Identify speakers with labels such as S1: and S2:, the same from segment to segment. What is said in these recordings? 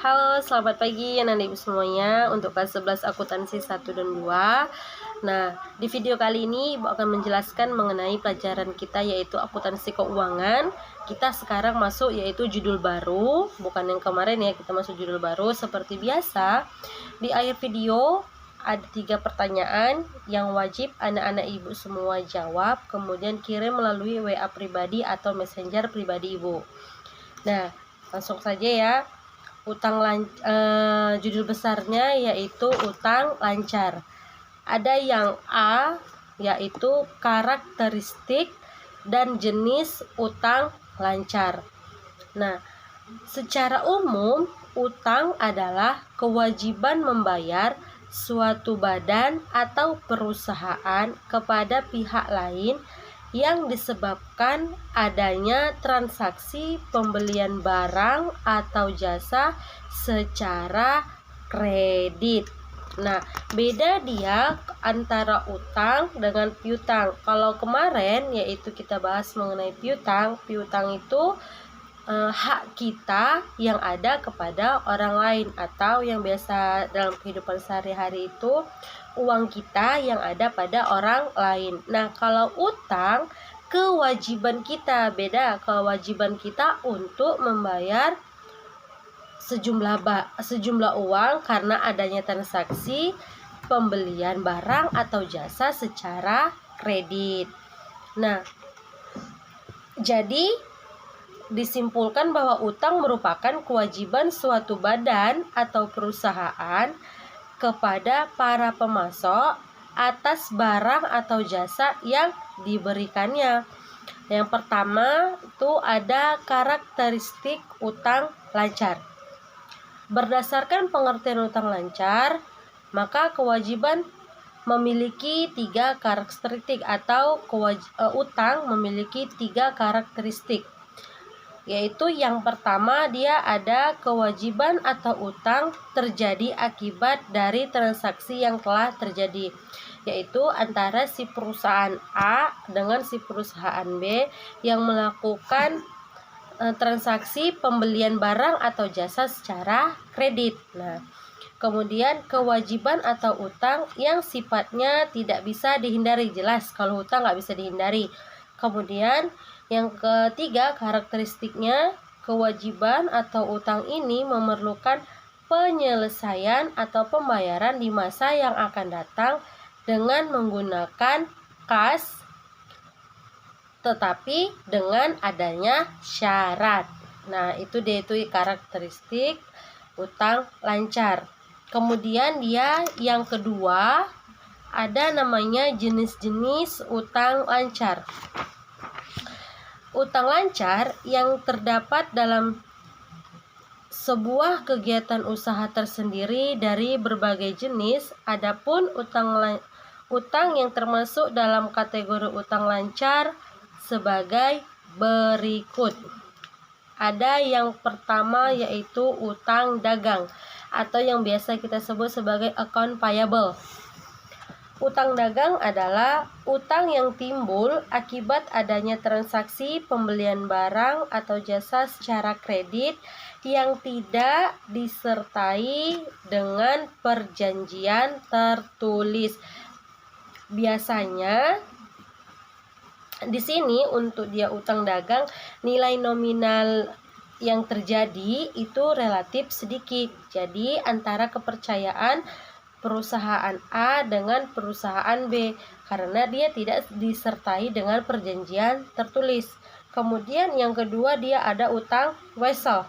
S1: Halo, selamat pagi anak-anak ibu semuanya untuk kelas 11 akuntansi 1 dan 2. Nah, di video kali ini ibu akan menjelaskan mengenai pelajaran kita yaitu akuntansi keuangan. Kita sekarang masuk yaitu judul baru, bukan yang kemarin ya, kita masuk judul baru. Seperti biasa, di akhir video ada 3 pertanyaan yang wajib anak-anak ibu semua jawab, kemudian kirim melalui WA pribadi atau messenger pribadi ibu. Nah, langsung saja ya. Judul besarnya yaitu utang lancar. Ada yang A, yaitu karakteristik dan jenis utang lancar. Nah, secara umum utang adalah kewajiban membayar suatu badan atau perusahaan kepada pihak lain yang disebabkan adanya transaksi pembelian barang atau jasa secara kredit. Nah, beda dia antara utang dengan piutang. Kalau kemarin yaitu kita bahas mengenai piutang. Piutang itu hak kita yang ada kepada orang lain atau yang biasa dalam kehidupan sehari-hari itu uang kita yang ada pada orang lain. Nah, kalau utang kewajiban kita beda, kewajiban kita untuk membayar sejumlah uang karena adanya transaksi pembelian barang atau jasa secara kredit. Nah, jadi disimpulkan bahwa utang merupakan kewajiban suatu badan atau perusahaan kepada para pemasok atas barang atau jasa yang diberikannya. Yang pertama itu ada karakteristik utang lancar. Berdasarkan pengertian utang lancar, maka kewajiban memiliki 3 karakteristik atau utang memiliki 3 karakteristik. Yaitu yang pertama dia ada kewajiban atau utang terjadi akibat dari transaksi yang telah terjadi, yaitu antara si perusahaan A dengan si perusahaan B yang melakukan transaksi pembelian barang atau jasa secara kredit. Nah, kemudian kewajiban atau utang yang sifatnya tidak bisa dihindari, jelas kalau utang nggak bisa dihindari. Kemudian yang ketiga karakteristiknya, kewajiban atau utang ini memerlukan penyelesaian atau pembayaran di masa yang akan datang dengan menggunakan kas, tetapi dengan adanya syarat. Nah, itu dia itu karakteristik utang lancar. Kemudian dia yang kedua ada namanya jenis-jenis utang lancar. Utang lancar yang terdapat dalam sebuah kegiatan usaha tersendiri dari berbagai jenis. Adapun utang yang termasuk dalam kategori utang lancar sebagai berikut. Ada yang pertama yaitu utang dagang atau yang biasa kita sebut sebagai account payable. Utang dagang adalah utang yang timbul akibat adanya transaksi pembelian barang atau jasa secara kredit yang tidak disertai dengan perjanjian tertulis. Biasanya di sini untuk dia utang dagang nilai nominal yang terjadi itu relatif sedikit. Jadi antara kepercayaan perusahaan A dengan perusahaan B karena dia tidak disertai dengan perjanjian tertulis. Kemudian yang kedua dia ada utang wesel.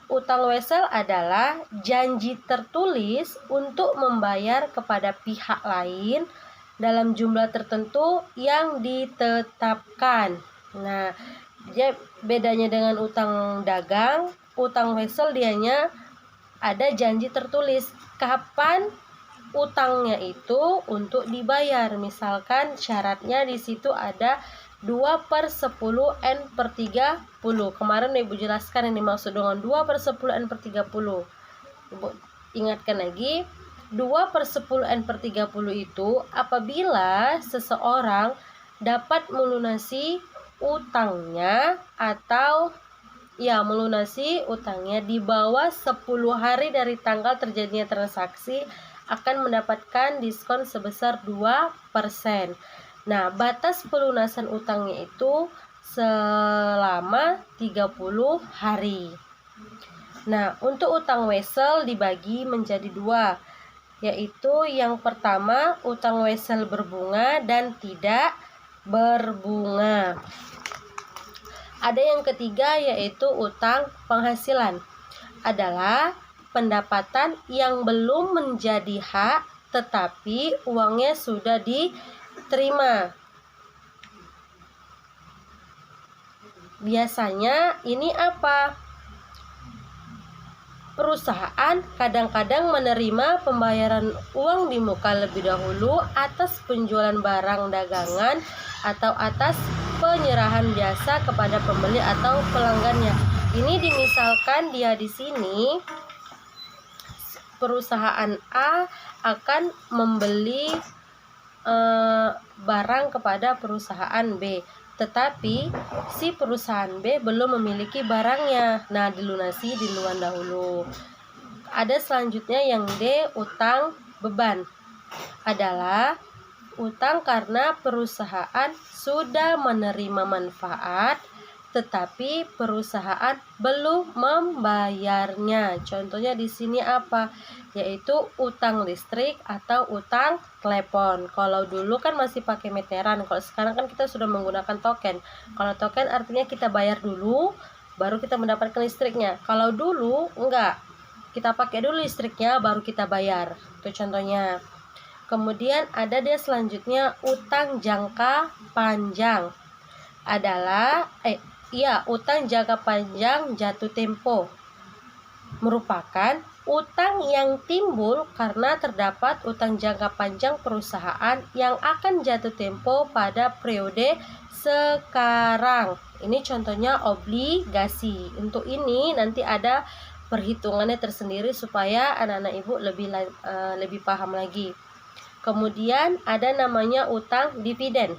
S1: Utang wesel adalah janji tertulis untuk membayar kepada pihak lain dalam jumlah tertentu yang ditetapkan. Nah, bedanya dengan utang dagang, utang wesel dianya ada janji tertulis kapan utangnya itu untuk dibayar. Misalkan syaratnya di situ ada 2/10 N/30. Kemarin Ibu jelaskan yang dimaksud dengan 2/10 N/30. Ibu ingatkan lagi, 2/10 N/30 itu apabila seseorang dapat melunasi utangnya atau melunasi utangnya di bawah 10 hari dari tanggal terjadinya transaksi akan mendapatkan diskon sebesar 2%. Nah, batas pelunasan utangnya itu selama 30 hari. Nah, untuk utang wesel dibagi menjadi dua, yaitu yang pertama utang wesel berbunga dan tidak berbunga. Ada yang ketiga yaitu utang penghasilan, adalah pendapatan yang belum menjadi hak tetapi uangnya sudah diterima. Biasanya ini apa? Perusahaan kadang-kadang menerima pembayaran uang di muka lebih dahulu atas penjualan barang dagangan atau atas penyerahan jasa kepada pembeli atau pelanggannya. Ini dimisalkan dia di sini perusahaan A akan membeli barang kepada perusahaan B, tetapi si perusahaan B belum memiliki barangnya. Nah, dilunasi duluan dahulu. Ada selanjutnya yang D, utang beban, adalah utang karena perusahaan sudah menerima manfaat tetapi perusahaan belum membayarnya. Contohnya di sini apa? Yaitu utang listrik atau utang telepon. Kalau dulu kan masih pakai meteran, kalau sekarang kan kita sudah menggunakan token. Kalau token artinya kita bayar dulu baru kita mendapatkan listriknya. Kalau dulu enggak, kita pakai dulu listriknya baru kita bayar. Itu contohnya. Kemudian ada dia selanjutnya utang jangka panjang, adalah utang jangka panjang jatuh tempo, merupakan utang yang timbul karena terdapat utang jangka panjang perusahaan yang akan jatuh tempo pada periode sekarang. Ini contohnya obligasi. Untuk ini nanti ada perhitungannya tersendiri supaya anak-anak ibu lebih paham lagi. Kemudian ada namanya utang dividen,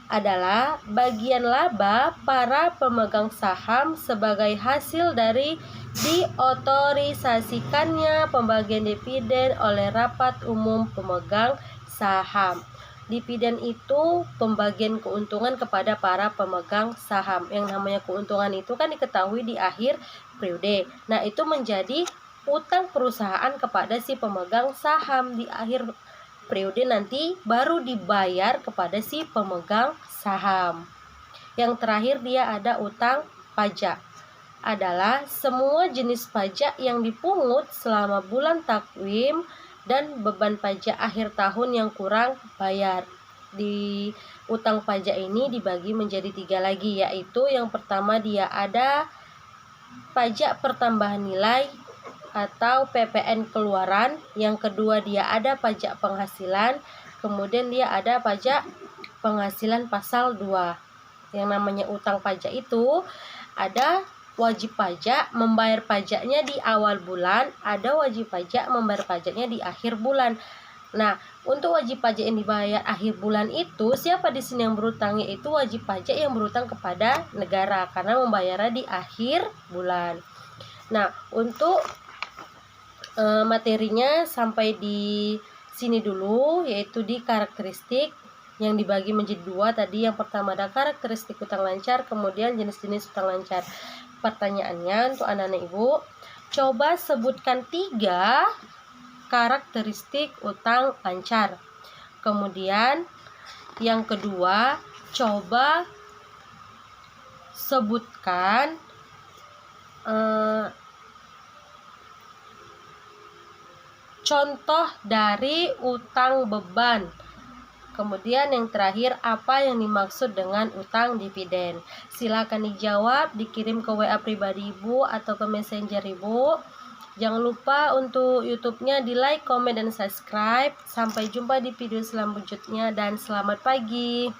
S1: adalah bagian laba para pemegang saham sebagai hasil dari diotorisasikannya pembagian dividen oleh rapat umum pemegang saham. Dividen itu pembagian keuntungan kepada para pemegang saham. Yang namanya keuntungan itu kan diketahui di akhir periode. Nah, itu menjadi utang perusahaan kepada si pemegang saham di akhir periode nanti baru dibayar kepada si pemegang saham. Yang terakhir dia ada utang pajak, adalah semua jenis pajak yang dipungut selama bulan takwim dan beban pajak akhir tahun yang kurang bayar. Di utang pajak ini dibagi menjadi 3 lagi, yaitu yang pertama dia ada pajak pertambahan nilai atau PPN keluaran, yang kedua dia ada pajak penghasilan, kemudian dia ada pajak penghasilan pasal 2. Yang namanya utang pajak itu ada wajib pajak membayar pajaknya di awal bulan, ada wajib pajak membayar pajaknya di akhir bulan. Nah, untuk wajib pajak yang dibayar akhir bulan itu siapa di sini yang berutang? Yaitu wajib pajak yang berutang kepada negara karena membayarnya di akhir bulan. Nah, untuk materinya sampai di sini dulu, yaitu di karakteristik yang dibagi menjadi 2 tadi. Yang pertama ada karakteristik utang lancar, kemudian jenis-jenis utang lancar. Pertanyaannya untuk anak-anak ibu, coba sebutkan 3 karakteristik utang lancar. Kemudian yang kedua, coba sebutkan contoh dari utang beban. Kemudian yang terakhir, apa yang dimaksud dengan utang dividen? Silakan dijawab, dikirim ke WA pribadi ibu atau ke messenger ibu. Jangan lupa untuk YouTube-nya di like, komen, dan subscribe. Sampai jumpa di video selanjutnya dan selamat pagi.